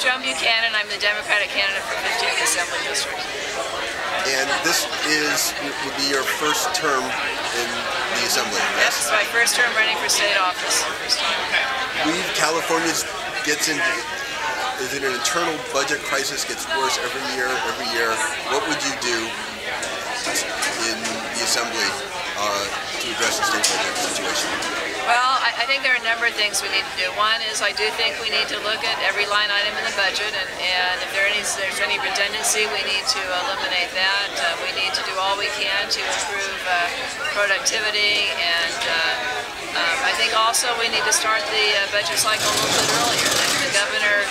Joan Buchanan. I'm the Democratic candidate for 15th Assembly District. And this would be your first term in the Assembly, yes? Yes, it's my first term running for state office. California is in an internal budget crisis, gets worse every year. What would you do in the Assembly to address the state budget situation? Well, I think there are a number of things we need to do. One is I do think we need to look at every line item in the budget, and if there's any redundancy, we need to eliminate that. We need to do all we can to improve productivity, and I think also we need to start the budget cycle a little bit earlier. The governor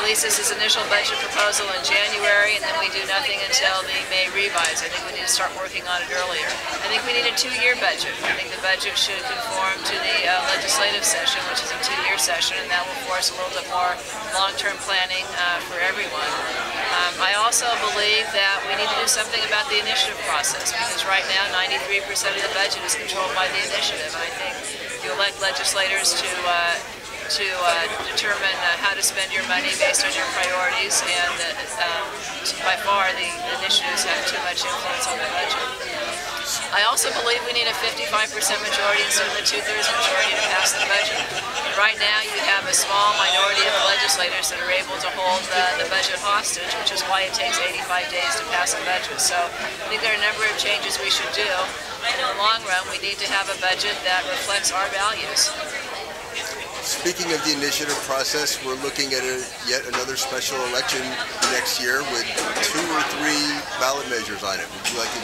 releases his initial budget proposal in January, and then we do nothing until the May revise. I think we need to start working on it earlier. I think we need a 2-year budget. I think the budget should conform to the legislative session, which is a 2-year session, and that will force a little bit more long-term planning for everyone. I also believe that we need to do something about the initiative process, because right now 93% of the budget is controlled by the initiative, and I think you elect legislators to determine how to spend your money based on your priorities, and by far the initiatives have too much influence on the budget. I also believe we need a 55% majority instead of a 2/3 majority to pass the budget. Right now you have a small minority of legislators that are able to hold the budget hostage, which is why it takes 85 days to pass a budget. So I think there are a number of changes we should do. In the long run, we need to have a budget that reflects our values. Speaking of the initiative process, we're looking at yet another special election next year with 2 or 3 ballot measures on it. Would you like to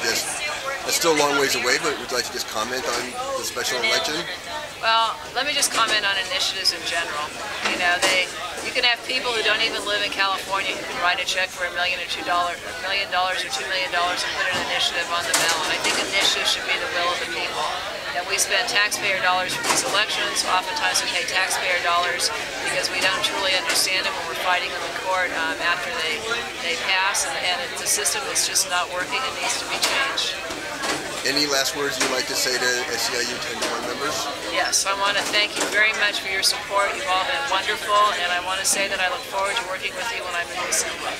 that's still a long ways away, but would you like to just comment on the special election? Well, let me just comment on initiatives in general. You know, you can have people who don't even live in California who can write a check for $1 million or $2 million or $2 million and put an initiative on the ballot. I think initiatives should be the will of the people. And we spend taxpayer dollars for these elections. Oftentimes we pay taxpayer dollars because we don't truly understand them when we're fighting in the court after they pass, and the system is just not working and needs to be changed. Any last words you'd like to say to SEIU 10-1 members? Yes, I want to thank you very much for your support. You've all been wonderful, and I want to say that I look forward to working with you when I'm in the Assembly.